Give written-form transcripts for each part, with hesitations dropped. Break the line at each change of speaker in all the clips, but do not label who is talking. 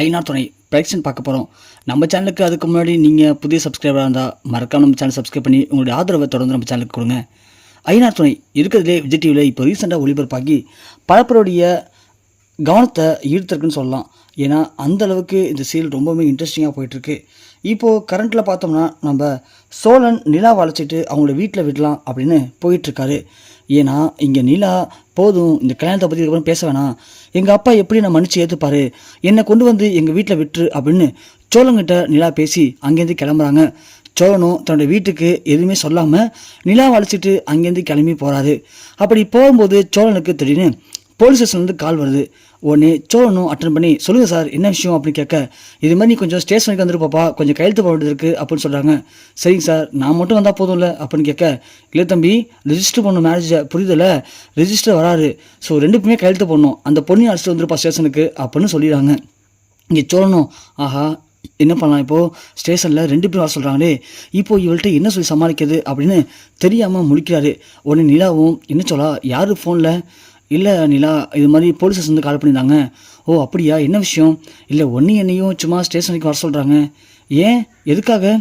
ஐநார் துணை ப்ரொடக்ஷன் பார்க்க போகிறோம். நம்ம சேனலுக்கு அதுக்கு முன்னாடி நீங்கள் புதிய சப்ஸ்கிரைபராக இருந்தால் மறக்காம நம்ம சேனல் சப்ஸ்கிரைப் பண்ணி உங்களுடைய ஆதரவை தொடர்ந்து நம்ம சேனலுக்கு கொடுங்க. ஐநார் துணை இருக்கிறதுலே விஜய் டிவியில் இப்போ ரீசெண்டாக ஒளிபரப்பாகி பல பேருடைய கவனத்தை ஈர்த்திருக்குன்னு சொல்லலாம். ஏன்னா அந்தளவுக்கு இந்த சீரியல் ரொம்பவுமே இன்ட்ரெஸ்டிங்காக போயிட்டுருக்கு. இப்போது கரண்ட்டில் பார்த்தோம்னா நம்ம சோழன் நிலாவை அழைச்சிட்டு அவங்களோட வீட்டில் விடலாம் அப்படின்னு போயிட்டுருக்காரு. ஏன்னா இங்கே நிலா போதும், இந்த கல்யாணத்தை பற்றி இதுக்கப்புறம் பேச வேணாம், எங்கள் அப்பா எப்படி நான் மன்னிச்சு ஏற்றுப்பார், என்னை கொண்டு வந்து எங்கள் வீட்டில் விட்டுரு அப்படின்னு சோழங்கிட்ட நிலா பேசி அங்கேருந்து கிளம்புறாங்க. சோழனும் தன்னோட வீட்டுக்கு எதுவுமே சொல்லாமல் நிலாவை அழைச்சிட்டு அங்கேருந்து கிளம்பி போகிறாரு. அப்படி போகும்போது சோழனுக்கு திடீர்னு போலீஸ் ஸ்டேஷன்லேருந்து கால் வருது. உடனே சோழனும் அட்டன் பண்ணி சொல்லுங்கள் சார் என்ன விஷயம் அப்படின்னு கேட்க, இது மாதிரி நீ கொஞ்சம் ஸ்டேஷனுக்கு வந்துருப்பாப்பா, கொஞ்சம் கையெழுத்து போட வேண்டியது இருக்குது அப்படின்னு சொல்கிறாங்க. சரிங்க சார் நான் மட்டும் வந்தால் போதும்ல அப்படின்னு கேட்க, இல்லை தம்பி ரிஜிஸ்டர் பண்ணணும் மேரேஜை புரியுதில்ல, ரிஜிஸ்டர் வராது, ஸோ ரெண்டு பேருமே கையெழுத்து போடணும், அந்த பொண்ணு அழைச்சிட்டு வந்துருப்பா ஸ்டேஷனுக்கு அப்படின்னு சொல்லிடுறாங்க. இங்கே சோழனும் ஆஹா என்ன பண்ணலாம், இப்போது ஸ்டேஷனில் ரெண்டு பேரும் வர சொல்கிறாங்களே, இப்போது இவள்கிட்ட என்ன சொல்லி சமாளிக்கிறது அப்படின்னு தெரியாமல் முழிக்கிறாரு. உடனே நிலாவும் என்ன சொல்லா, யார் ஃபோனில், இல்லை நிலா இது மாதிரி போலீஸ் ஸ்டேஷன் கால் பண்ணியிருந்தாங்க. ஓ அப்படியா, என்ன விஷயம், இல்லை ஒன்று என்னையும் சும்மா ஸ்டேஷனுக்கு வர சொல்கிறாங்க, ஏன் எதுக்காக,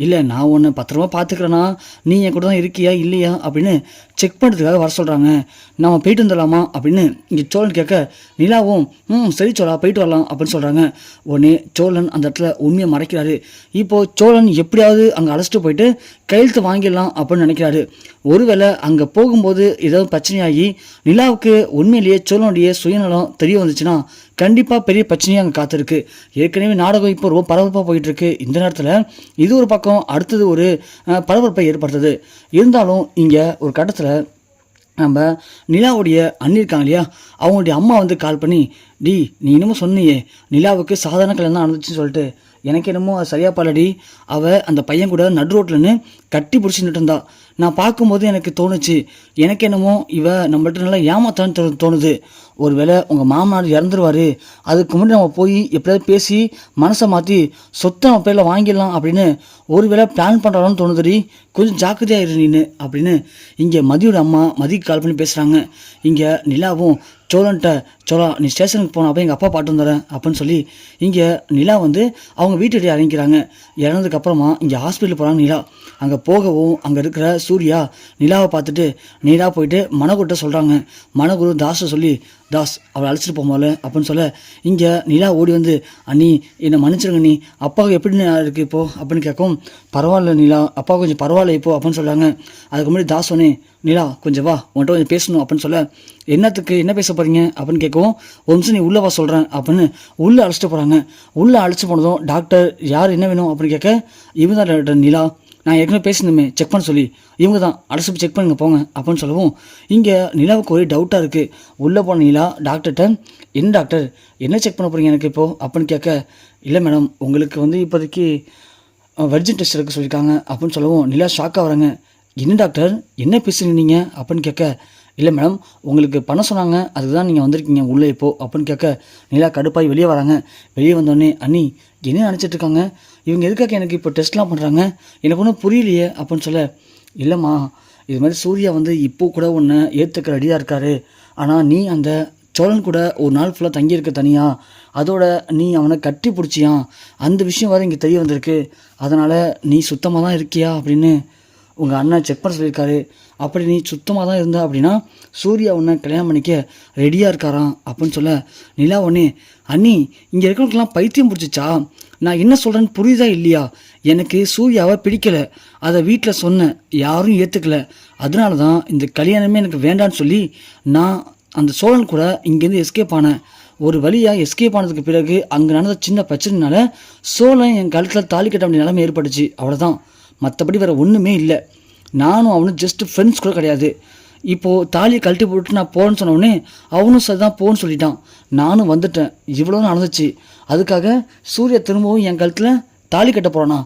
இல்லை நான் உன்னை பத்திரமா பார்த்துக்கிறேன்னா நீ என் கூட தான் இருக்கியா இல்லையா அப்படின்னு செக் பண்ணுறதுக்காக வர சொல்கிறாங்க, நம்ம போயிட்டு வந்துடலாமா அப்படின்னு இங்கே சோழன் கேட்க, நிலாவும் சரி சோழா போயிட்டு வரலாம் அப்படின்னு சொல்கிறாங்க. உடனே சோழன் அந்த இடத்துல உண்மையை மறைக்கிறாரு. இப்போது சோழன் எப்படியாவது அங்கே அழைச்சிட்டு போயிட்டு கையெழுத்து வாங்கிடலாம் அப்படின்னு நினைக்கிறாரு. ஒருவேளை அங்கே போகும்போது ஏதாவது பிரச்சனையாகி நிலாவுக்கு உண்மையிலேயே சோழனுடைய சுயநலம் தெரிய வந்துச்சுன்னா கண்டிப்பாக பெரிய பிரச்சனையாக அங்கே காத்திருக்கு. ஏற்கனவே நாடகம் இப்போ ரொம்ப பரபரப்பாக போயிட்டுருக்கு. இந்த நேரத்தில் இது ஒரு பக்கம், அடுத்தது ஒரு பரபரப்பை ஏற்படுத்துது. இருந்தாலும் இங்கே ஒரு கட்டத்தில் நம்ம நிலாவுடைய அண்ணி இருக்காங்க இல்லையா, அவங்களுடைய அம்மா வந்து கால் பண்ணி, டி நீ இன்னமும் சொன்னியே நிலாவுக்கு சாதாரண கல்யாணம் தான் நடந்துச்சுன்னு சொல்லிட்டு, எனக்கு என்னமோ அது சரியா பாலடி, அவள் அந்த பையன் கூட நடு ரோட்லன்னு கட்டி பிடிச்சிட்டு இருந்தா, நான் பார்க்கும்போது எனக்கு தோணுச்சு, எனக்கு என்னமோ இவ நம்மள்ட்ட நல்லா ஏமாத்தான்னு தோணுது, ஒருவேளை உங்கள் மாமனார் இறந்துருவார், அதுக்கு முன்னாடி நம்ம போய் எப்படியாவது பேசி மனசை மாற்றி சொத்தை நம்ம பேரில் வாங்கிடலாம் அப்படின்னு ஒருவேளை பிளான் பண்ணுறான்னு தோணுதுடி, கொஞ்சம் ஜாக்கிரதையாக இரு நீனு அப்படின்னு இங்கே மதியோட அம்மா மதிக்கு கால் பண்ணி பேசுகிறாங்க. இங்கே நிலாவும் சோழன்ட்ட, சோழா நீ ஸ்டேஷனுக்கு போன அப்போ எங்கள் அப்பா பாட்டு வந்துடுறேன் அப்படின்னு சொல்லி இங்கே நிலா வந்து அவங்க வீட்டுடைய இறங்கிக்கிறாங்க. இறந்ததுக்கப்புறமா இங்கே ஹாஸ்பிட்டல் போகிறாங்க நிலா. அங்கே போகவும் அங்கே இருக்கிற சூர்யா நிலாவை பார்த்துட்டு நேராக போயிட்டு மனகுட்ட சொல்கிறாங்க. மனகுரு தாஸை சொல்லி, தாஸ் அவளை அழைச்சிட்டு போமால அப்படின்னு சொல்ல, இங்கே நிலா ஓடி வந்து, அண்ணி என்னை மன்னிச்சிருங்க நீ, அப்பாவுக்கு எப்படி இருக்குது இப்போது அப்படின்னு கேட்கும். பரவாயில்ல நிலா, அப்பா கொஞ்சம் பரவாயில்ல இப்போ அப்படின்னு சொல்கிறாங்க. அதுக்கு முன்னாடி தாஸ் சொன்னே, நிலா கொஞ்சம் வா உன்கிட்ட கொஞ்சம் பேசணும் அப்படின்னு சொல்ல, என்னத்துக்கு என்ன பேச போகிறீங்க அப்படின்னு கேட்கவும், ஒரு நிமிஷம் நீ உள்ளே வா சொல்கிறேன் அப்படின்னு உள்ளே அழைச்சிட்டு போகிறாங்க. உள்ளே அழைச்சி போனதும் டாக்டர் யார் என்ன வேணும் அப்படின்னு கேட்க, இவங்க தான் டாக்டர் நிலா, நான் ஏற்கனவே பேசணுமே செக் பண்ண சொல்லி, இவங்க தான் அழைச்சி செக் பண்ணுங்க போங்க அப்படின்னு சொல்லவும், இங்கே நிலாவுக்கு ஒரே டவுட்டாக இருக்குது. உள்ளே போன நிலா டாக்டர்கிட்ட, என்ன டாக்டர் என்ன செக் பண்ண போகிறீங்க எனக்கு இப்போது அப்படின்னு கேட்க, இல்லை மேடம் உங்களுக்கு வந்து இப்போதைக்கு வெர்ஜின் டெஸ்ட் எடுக்க சொல்லியிருக்காங்க அப்படின்னு சொல்லவும் நிலா ஷாக்காக வராங்க. என்ன டாக்டர் என்ன பேசுகிறீங்க நீங்கள் அப்படின்னு கேட்க, இல்லை மேடம் உங்களுக்கு பண்ண சொன்னாங்க அதுக்கு தான் நீங்கள் வந்திருக்கீங்க உள்ளே இப்போது அப்படின்னு கேட்க, நிலா கடுப்பாய் வெளியே வராங்க. வெளியே வந்தோடனே, அண்ணி என்ன நினச்சிட்ருக்காங்க இவங்க, எதுக்காக எனக்கு இப்போ டெஸ்ட்லாம் பண்ணுறாங்க, எனக்கு ஒன்றும் புரியலையே அப்படின்னு சொல்ல, இல்லைம்மா இது மாதிரி சூர்யா வந்து இப்போ கூட ஒன்று ஏற்றுக்க ரெடியாக இருக்காரு, ஆனால் நீ அந்த சோழன் கூட ஒரு நாள் ஃபுல்லாக தங்கியிருக்க தனியாக, அதோட நீ அவனை கட்டி பிடிச்சியான், அந்த விஷயம் வேறு இங்கே தெரிய வந்திருக்கு, அதனால் நீ சுத்தமாக தான் இருக்கியா அப்படின்னு உங்கள் அண்ணன் செக் பண்ண சொல்லியிருக்காரு, அப்படி நீ சுத்தமாக தான் இருந்தா அப்படின்னா சூர்யா உன்னை கல்யாணம் பண்ணிக்க ரெடியாக இருக்காராம் அப்படின்னு சொல்ல, நிலா ஒன்று, அண்ணி இங்கே இருக்கிறவங்களுக்கெல்லாம் பைத்தியம் பிடிச்சிச்சா, நான் என்ன சொல்கிறேன்னு புரியுதா இல்லையா, எனக்கு சூர்யாவை பிடிக்கலை, அதை வீட்டில் சொன்னேன் யாரும் ஏற்றுக்கல, அதனால தான் இந்த கல்யாணமே எனக்கு வேண்டான்னு சொல்லி நான் அந்த சோழன் கூட இங்கேருந்து எஸ்கேப் ஆனேன். ஒரு வழியாக எஸ்கேப் ஆனதுக்கு பிறகு அங்கே நடந்த சின்ன பிரச்சனைனால சோழன் என் கழுத்தில் தாலி கட்ட வேண்டிய நிலைமை ஏற்பட்டுச்சு, அவ்வளோதான், மற்றபடி வேறு ஒன்றுமே இல்லை, நானும் அவனும் ஜஸ்ட் ஃப்ரெண்ட்ஸ் கூட கிடையாது. இப்போது தாலியை கழட்டி போட்டு நான் போகிறேன்னு சொன்னோடனே அவனும் சரி தான் போன்னு சொல்லிட்டான், நானும் வந்துட்டேன், இவ்வளோ நடந்துச்சு, அதுக்காக சூர்யா திரும்பவும் என் கழுத்தில் தாலி கட்ட போகிறானா,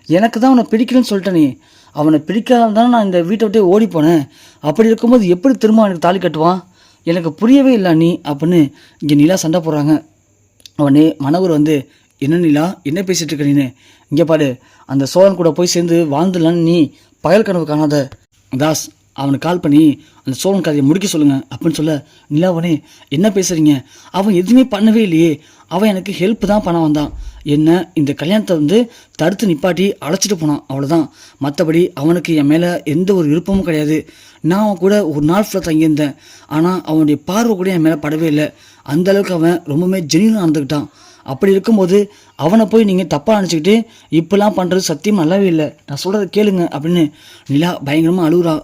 எனக்கு தான் அவனை பிடிக்கலன்னு சொல்லிட்டேனே, அவனை பிடிக்காத தானே நான் இந்த வீட்டை விட்டே ஓடி போனேன், அப்படி இருக்கும்போது எப்படி திரும்ப எனக்கு தாலி கட்டுவான், எனக்கு புரியவே இல்லை நீ அப்படின்னு இங்கே நிலா சண்டை போடுறாங்க. உடனே மனோகர் வந்து, என்ன நிலா என்ன பேசிகிட்டு இருக்க நீனு, இங்கே பாரு அந்த சோழன் கூட போய் சேர்ந்து வாழ்ந்துடலான்னு நீ பகல் கனவு காணாத, தாஸ் அவனுக்கு கால் பண்ணி அந்த சோழன் கதையை முடிக்க சொல்லுங்கள் அப்படின்னு சொல்ல, நிலாவனே என்ன பேசுகிறீங்க, அவன் எதுவுமே பண்ணவே இல்லையே, அவன் எனக்கு ஹெல்ப் தான் பண்ண வந்தான். என்ன இந்த கல்யாணத்தை வந்து தடுத்து நிப்பாட்டி அழைச்சிட்டு போனான், அவ்வளோதான். மற்றபடி அவனுக்கு என் மேலே எந்த ஒரு விருப்பமும் கிடையாது. நான் அவன் கூட ஒரு நாள் ஃபுல்லாக தங்கியிருந்தேன். ஆனால் அவனுடைய பார்வை கூட என் மேலே படவே இல்லை. அந்தளவுக்கு அவன் ரொம்பவுமே ஜெனியூனாக நடந்துக்கிட்டான். அப்படி இருக்கும்போது அவனை போய் நீங்கள் தப்பாக நினச்சிக்கிட்டு இப்படிலாம் பண்ணுறது சத்தியம் நல்லாவே இல்லை. நான் சொல்கிறத கேளுங்க அப்படின்னு நிலா பயங்கரமாக அழுகுறா.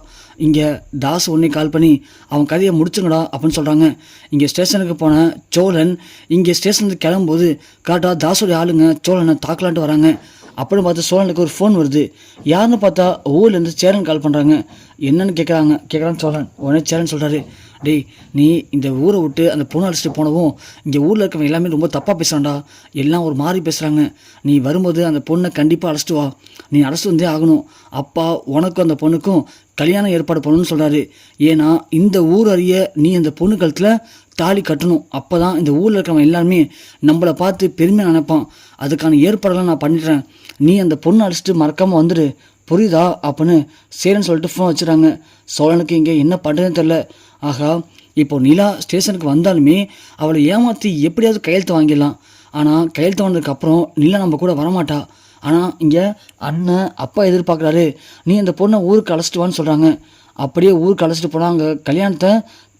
இங்கே தாஸ் உடனே கால் பண்ணி அவன் கதையை முடிச்சுங்கடா அப்படின்னு சொல்கிறாங்க. இங்கே ஸ்டேஷனுக்கு போன சோழன் இங்கே ஸ்டேஷனுக்கு கிளம்பும்போது கரெக்டாக தாஸோடைய ஆளுங்க சோழனை தாக்கலான்ட்டு வராங்க. அப்படின்னு பார்த்து சோழனுக்கு ஒரு ஃபோன் வருது. யாருன்னு பார்த்தா ஊர்லேருந்து சேரன் கால் பண்ணுறாங்க. என்னன்னு கேட்குறான்னு சோழன். உடனே சேரன் சொல்கிறாரு, டேய் நீ இந்த ஊரை விட்டு அந்த பொண்ணு அழைச்சிட்டு போனவும் இங்கே ஊரில் இருக்கவங்க எல்லாமே ரொம்ப தப்பாக பேசுகிறான்டா, எல்லாம் ஒரு மாதிரி பேசுகிறாங்க. நீ வரும்போது அந்த பொண்ணை கண்டிப்பாக அழைச்சிட்டு வா, நீ அழைச்சிட்டு வந்தே ஆகணும். அப்பா உனக்கும் அந்த பொண்ணுக்கும் கல்யாணம் ஏற்பாடு பண்ணணும்னு சொல்கிறாரு. ஏன்னா இந்த ஊர் அறிய நீ அந்த பொண்ணு கழுத்தில் தாலி கட்டணும். அப்போ தான் இந்த ஊரில் இருக்கிறவங்க எல்லாருமே நம்மளை பார்த்து பெருமையாக நினைப்பான். அதுக்கான ஏற்பாடெல்லாம் நான் பண்ணிடுறேன். நீ அந்த பொண்ணை அழைச்சிட்டு மறக்காமல் வந்துடு, புரியுதா அப்படின்னு சேரன் சொல்லிட்டு ஃபோன் வச்சுறாங்க. சோழனுக்கு இங்கே என்ன பண்ணுறதுன்னு தெரில. ஆகா, இப்போ நிலா ஸ்டேஷனுக்கு வந்தாலுமே அவளை ஏமாற்றி எப்படியாவது கையெழுத்து வாங்கிடலாம். ஆனால் கையெழுத்து வாங்கினதுக்கப்புறம் நிலா நம்ம கூட வரமாட்டா. ஆனால் இங்கே அண்ணன் அப்பா எதிர்பார்க்குறாரு, நீ அந்த பொண்ணை ஊருக்கு அழைச்சிட்டு வான்னு சொல்கிறாங்க. அப்படியே ஊருக்கு அழைச்சிட்டு போனால் அங்கே கல்யாணத்தை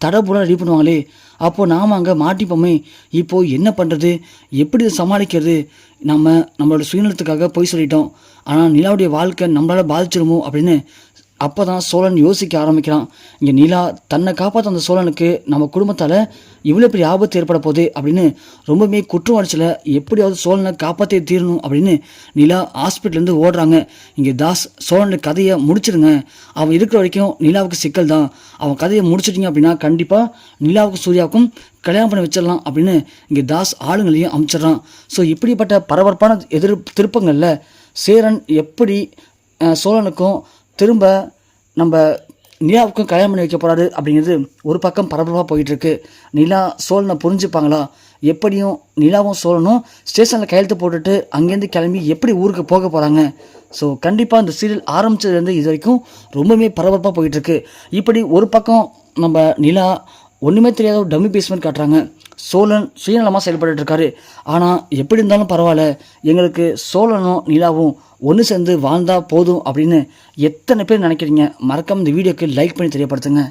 தடபுட ரெடி பண்ணுவாங்களே, அப்போது நாம் அங்கே மாட்டிப்போமே. இப்போது என்ன பண்ணுறது, எப்படி இதை சமாளிக்கிறது? நம்மளோட சுயநலத்துக்காக போய் சொல்லிட்டோம், ஆனால் நிலாவுடைய வாழ்க்கை நம்மளால் பாதிச்சிருமோ அப்படின்னு அப்போ தான் சோழன் யோசிக்க ஆரம்பிக்கிறான். இங்கே நிலா தன்னை காப்பாற்ற அந்த சோழனுக்கு நம்ம குடும்பத்தால் இவ்வளோ பெரிய ஆபத்து ஏற்பட போகுது அப்படின்னு ரொம்பவே குற்றவாளிச்சில் எப்படியாவது சோழனை காப்பாற்றே தீரணும் அப்படின்னு நிலா ஹாஸ்பிட்டலேருந்து ஓடுறாங்க. இங்கே தாஸ் சோழனுடைய கதையை முடிச்சிடுங்க, அவன் இருக்கிற வரைக்கும் நிலாவுக்கு சிக்கல் தான், அவன் கதையை முடிச்சிட்டிங்க அப்படின்னா கண்டிப்பாக நிலாவுக்கும் சூர்யாவுக்கும் கல்யாணம் பண்ணி வச்சிடலாம் அப்படின்னு இங்கே தாஸ் ஆளுங்களையும் அமைச்சிட்றான். ஸோ இப்படிப்பட்ட பரபரப்பான திருப்பங்களில் சேரன் எப்படி சோழனுக்கும் திரும்ப நம்ம நிலாவுக்கும் கல்யாணம் பண்ணி வைக்க போகிறாரு அப்படிங்கிறது ஒரு பக்கம் பரபரப்பாக போயிட்டுருக்கு. நிலா சோழனை புரிஞ்சுப்பாங்களா? எப்படியும் நிலாவும் சோழனும் ஸ்டேஷனில் கையெழுத்து போட்டுட்டு அங்கேருந்து கிளம்பி எப்படி ஊருக்கு போக போகிறாங்க? ஸோ கண்டிப்பாக இந்த சீரியல் ஆரம்பித்ததுலேருந்து இது வரைக்கும் ரொம்பவே பரபரப்பாக போயிட்டுருக்கு. இப்படி ஒரு பக்கம் நம்ம நிலா ஒன்றுமே தெரியாத ஒரு டம்மி பேஸ்மெண்ட் காட்டுறாங்க. சோழன் சுயநலமாக செயல்பட்டு இருக்காரு. ஆனால் எப்படி இருந்தாலும் பரவாயில்ல, எங்களுக்கு சோழனும் நிலாவும் ஒன்று சேர்ந்து வாழ்ந்தால் போதும் அப்படின்னு எத்தனை பேர் நினைக்கிறீங்க? மறக்காம இந்த வீடியோக்கு லைக் பண்ணி தெரியப்படுத்துங்க.